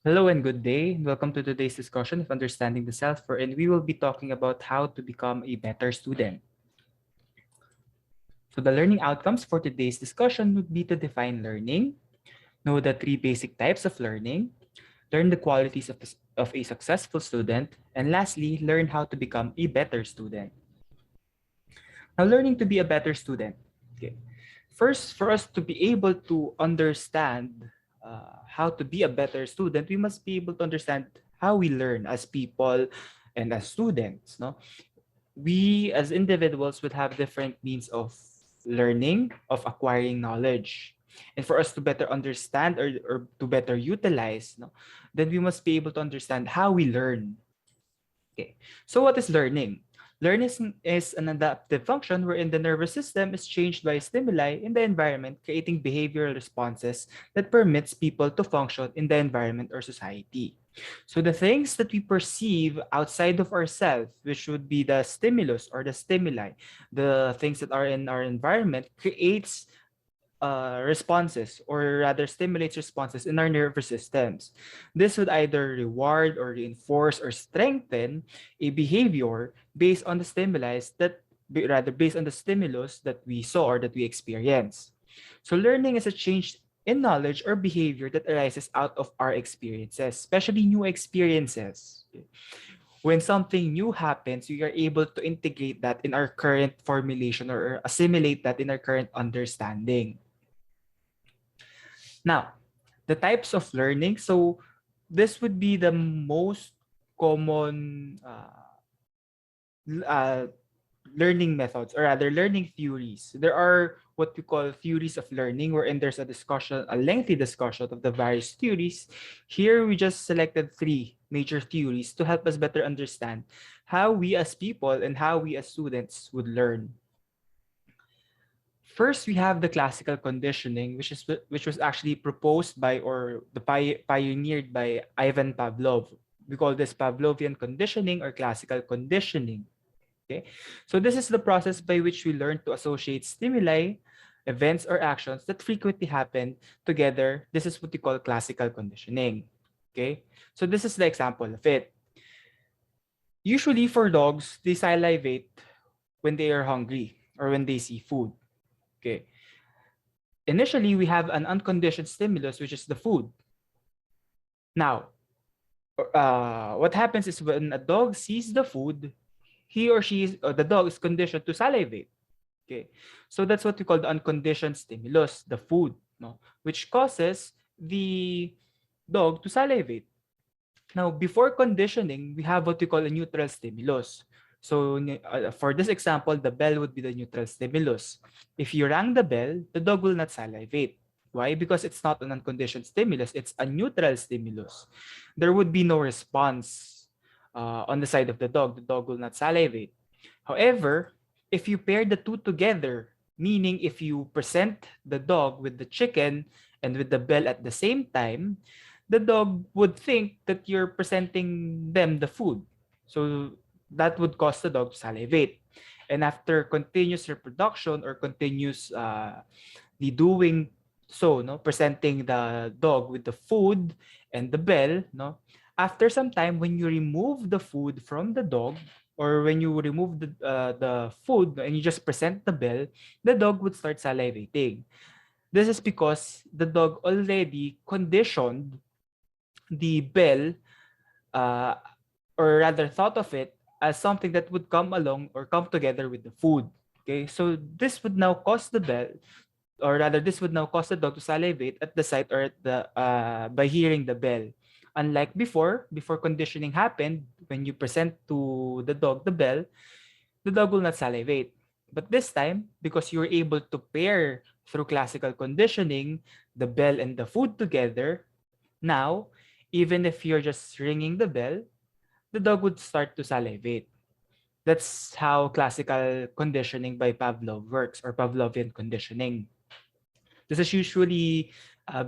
Hello and good day. Welcome to today's discussion of Understanding the Self, wherein we will be talking about how to become a better student. So, the learning outcomes for today's discussion would be to define learning, know the three basic types of learning, learn the qualities of a successful student, and lastly, learn how to become a better student. Now, learning to be a better student. Okay. First, for us to be able to understand how to be a better student, we must be able to understand how we learn as people and as students. No, we as individuals would have different means of learning, of acquiring knowledge, and for us to better understand or to better utilize, no, then we must be able to understand how we learn. Okay. So what is learning? Learning is an adaptive function wherein the nervous system is changed by stimuli in the environment, creating behavioral responses that permits people to function in the environment or society. So the things that we perceive outside of ourselves, which would be the stimulus or the stimuli, the things that are in our environment, creates responses, or rather stimulates responses in our nervous systems. This would either reward or reinforce or strengthen a behavior based on the based on the stimulus that we saw or that we experience. So learning is a change in knowledge or behavior that arises out of our experiences, especially new experiences. When something new happens, we are able to integrate that in our current formulation or assimilate that in our current understanding. Now, the types of learning. So this would be the most common uh, learning methods, or rather learning theories. There are what we call theories of learning, wherein there's a lengthy discussion of the various theories. Here, we just selected three major theories to help us better understand how we as people and how we as students would learn. First, we have the classical conditioning, which was actually proposed by or pioneered by Ivan Pavlov. We call this Pavlovian conditioning or classical conditioning. Okay, so this is the process by which we learn to associate stimuli, events, or actions that frequently happen together. This is what we call classical conditioning. Okay, so this is the example of it. Usually, for dogs, they salivate when they are hungry or when they see food. Okay, initially we have an unconditioned stimulus, which is the food. Now, what happens is when a dog sees the food, he or she is, or the dog is conditioned to salivate. Okay, so that's what we call the unconditioned stimulus, the food, no, which causes the dog to salivate. Now, before conditioning, we have what we call a neutral stimulus. So for this example, the bell would be the neutral stimulus. If you rang the bell, the dog will not salivate. Why? Because it's not an unconditioned stimulus, it's a neutral stimulus. There would be no response on the side of the dog. The dog will not salivate. However, if you pair the two together, meaning if you present the dog with the chicken and with the bell at the same time, the dog would think that you're presenting them the food. So that would cause the dog to salivate. And after continuous reproduction or continuous the doing so, no, presenting the dog with the food and the bell, no, after some time, when you remove the food from the dog, or when you remove the food and you just present the bell, the dog would start salivating. This is because the dog already conditioned the bell, uh, or rather thought of it as something that would come along or come together with the food. Okay, so this would now cause the bell, or rather this would now cause the dog to salivate at the sight or at the by hearing the bell. Unlike before conditioning happened, when you present to the dog the bell, the dog will not salivate. But this time, because you were able to pair through classical conditioning the bell and the food together, now, even if you're just ringing the bell, the dog would start to salivate. That's how classical conditioning by Pavlov works, or Pavlovian conditioning. This is usually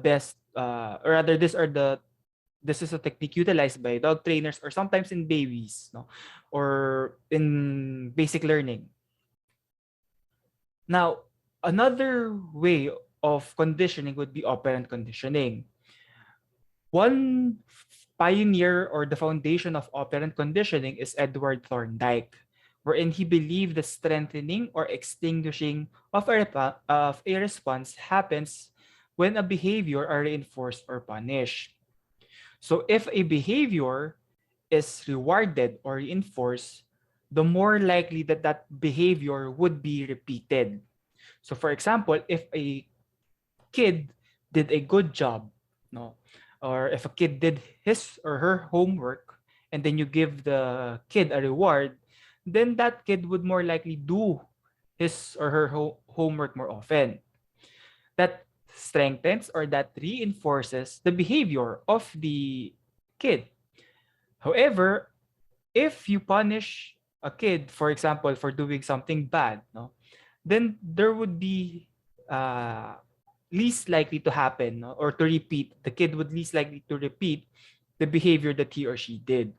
best, or rather, this is a technique utilized by dog trainers or sometimes in babies, no, or in basic learning. Now, another way of conditioning would be operant conditioning. One pioneer or the foundation of operant conditioning is Edward Thorndike, wherein he believed the strengthening or extinguishing of a response happens when a behavior are reinforced or punished. So if a behavior is rewarded or reinforced, the more likely that that behavior would be repeated. So for example, if a kid did a good job, no, or if a kid did his or her homework, and then you give the kid a reward, then that kid would more likely do his or her homework more often. That strengthens or that reinforces the behavior of the kid. However, if you punish a kid, for example, for doing something bad, no, then there would be uh, least likely to happen, no, or to repeat. The kid would least likely to repeat the behavior that he or she did.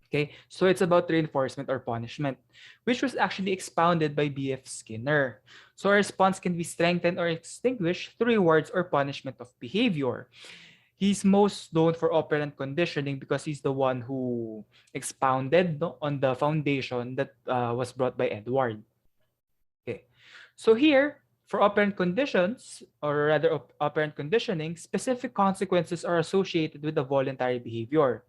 Okay, so it's about reinforcement or punishment, which was actually expounded by B.F. Skinner. So a response can be strengthened or extinguished through rewards or punishment of behavior. He's most known for operant conditioning because he's the one who expounded, no, on the foundation that was brought by Edward. Okay, so here for operant conditions, or rather operant conditioning, specific consequences are associated with the voluntary behavior.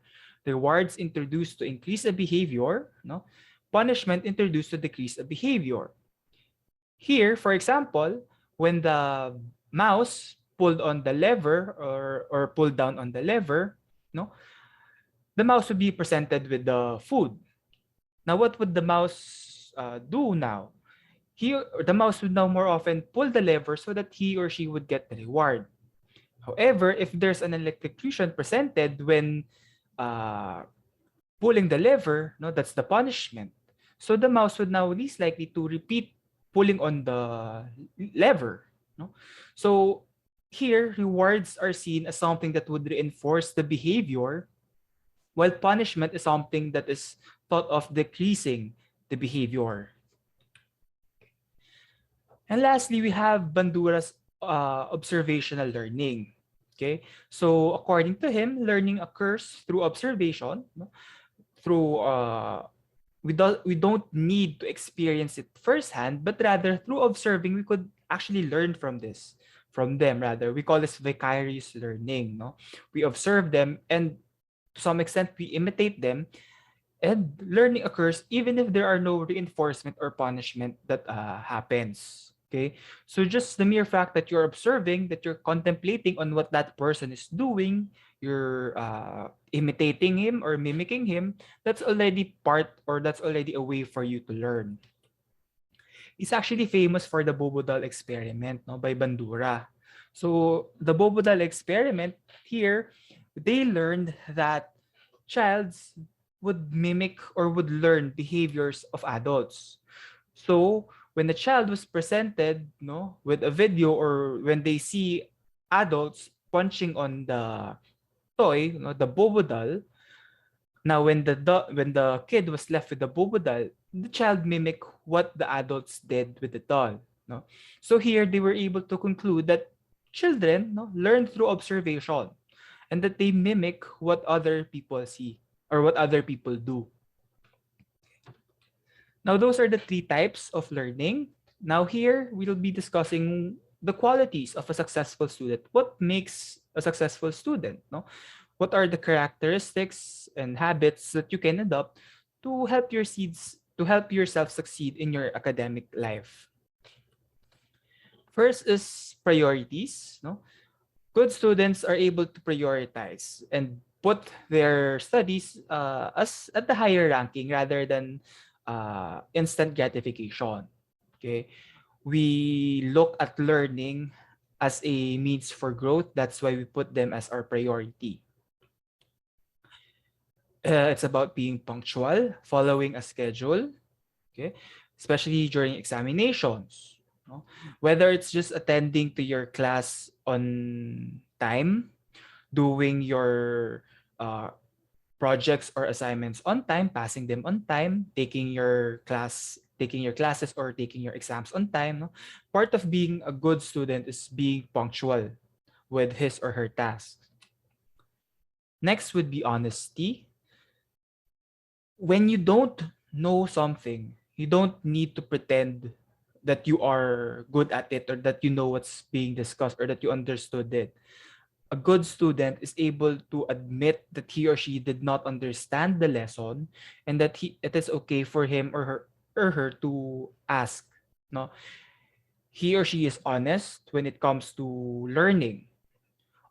Rewards introduced to increase a behavior, no, punishment introduced to decrease a behavior. Here, for example, when the mouse pulled on the lever, or pulled down on the lever, no, the mouse would be presented with the food. Now, what would the mouse do now? The mouse would now more often pull the lever so that he or she would get the reward. However, if there's an electrocution presented when uh, pulling the lever, no, that's the punishment. So the mouse would now least likely to repeat pulling on the lever. No? So here, rewards are seen as something that would reinforce the behavior, while punishment is something that is thought of decreasing the behavior. And lastly, we have Bandura's observational learning. Okay, so according to him, learning occurs through observation, no? Through we don't need to experience it firsthand, but rather through observing, we could actually learn from this, from them rather. We call this vicarious learning. No, we observe them, and to some extent, we imitate them, and learning occurs even if there are no reinforcement or punishment that happens. Okay, so just the mere fact that you're observing, that you're contemplating on what that person is doing, you're imitating him or mimicking him, that's already part, or that's already a way for you to learn. He's actually famous for the Bobodal experiment, no, by Bandura. So the Bobodal experiment here, they learned that childs would mimic or would learn behaviors of adults. So when a child was presented, no, with a video, or when they see adults punching on the toy, the Bobodal, now when the kid was left with the Bobodal, the child mimic what the adults did with the doll. No? So here they were able to conclude that children, no, learn through observation, and that they mimic what other people see or what other people do. Now, those are the three types of learning. Now, here we'll be discussing the qualities of a successful student. What makes a successful student? No? What are the characteristics and habits that you can adopt to help yourself succeed in your academic life? First is priorities. No? Good students are able to prioritize and put their studies as at the higher ranking rather than instant gratification. Okay, we look at learning as a means for growth. That's why we put them as our priority. It's about being punctual, following a schedule. Okay, especially during examinations. No? Whether it's just attending to your class on time, doing your projects or assignments on time, passing them on time, taking your classes or taking your exams on time. No? Part of being a good student is being punctual with his or her tasks. Next would be honesty. When you don't know something, you don't need to pretend that you are good at it or that you know what's being discussed or that you understood it. A good student is able to admit that he or she did not understand the lesson and that it is okay for him or her to ask. No, he or she is honest when it comes to learning.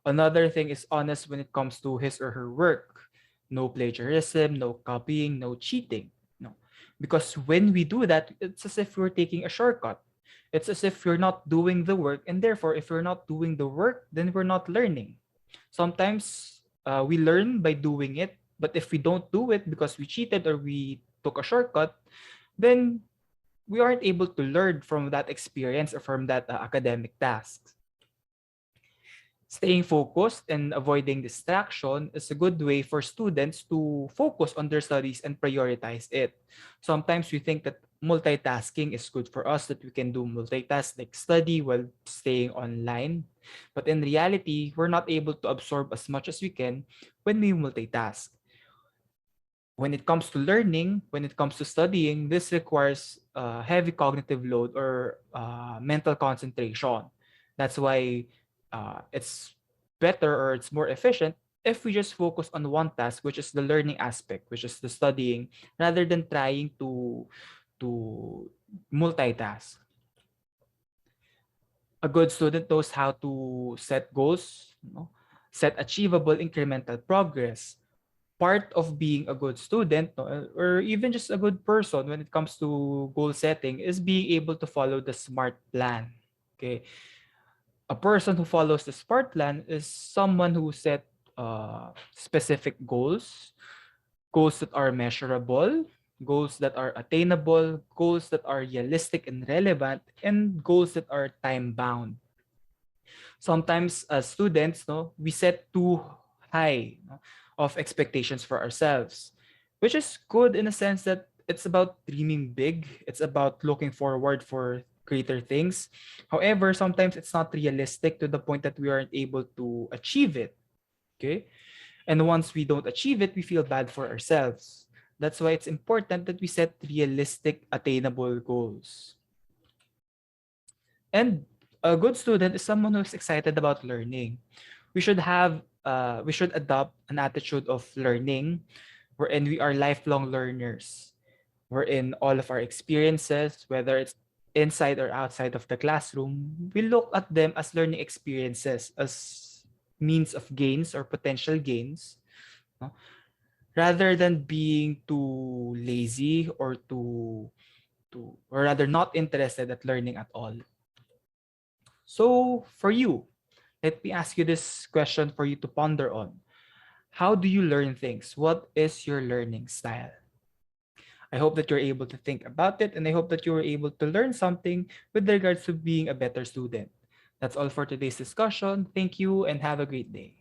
Another thing is honest when it comes to his or her work. No plagiarism, no copying, no cheating. No. Because when we do that, it's as if we're taking a shortcut. It's as if you're not doing the work, and therefore, if we're not doing the work, then we're not learning. Sometimes we learn by doing it, but if we don't do it because we cheated or we took a shortcut, then we aren't able to learn from that experience or from that academic task. Staying focused and avoiding distraction is a good way for students to focus on their studies and prioritize it. Sometimes we think that multitasking is good for us, that we can do multitask like study while staying online. But in reality, we're not able to absorb as much as we can when we multitask. When it comes to learning, when it comes to studying, this requires heavy cognitive load or mental concentration. That's why it's better or it's more efficient if we just focus on one task, which is the learning aspect, which is the studying, rather than trying to multitask. A good student knows how to set goals, set achievable incremental progress. Part of being a good student, no, or even just a good person when it comes to goal setting, is being able to follow the SMART plan. Okay, a person who follows the SMART plan is someone who set specific goals, goals that are measurable, goals that are attainable, goals that are realistic and relevant, and goals that are time bound. Sometimes as students, no, we set too high, no, of expectations for ourselves, which is good in a sense that it's about dreaming big. It's about looking forward for greater things. However, sometimes it's not realistic to the point that we aren't able to achieve it. Okay. And once we don't achieve it, we feel bad for ourselves. That's why it's important that we set realistic, attainable goals. And a good student is someone who's excited about learning. We should adopt an attitude of learning wherein we are lifelong learners. Wherein all of our experiences, whether it's inside or outside of the classroom, we look at them as learning experiences, as means of gains or potential gains, no? Rather than being too lazy or or rather not interested at learning at all. So for you, let me ask you this question for you to ponder on. How do you learn things? What is your learning style? I hope that you're able to think about it, and I hope that you were able to learn something with regards to being a better student. That's all for today's discussion. Thank you and have a great day.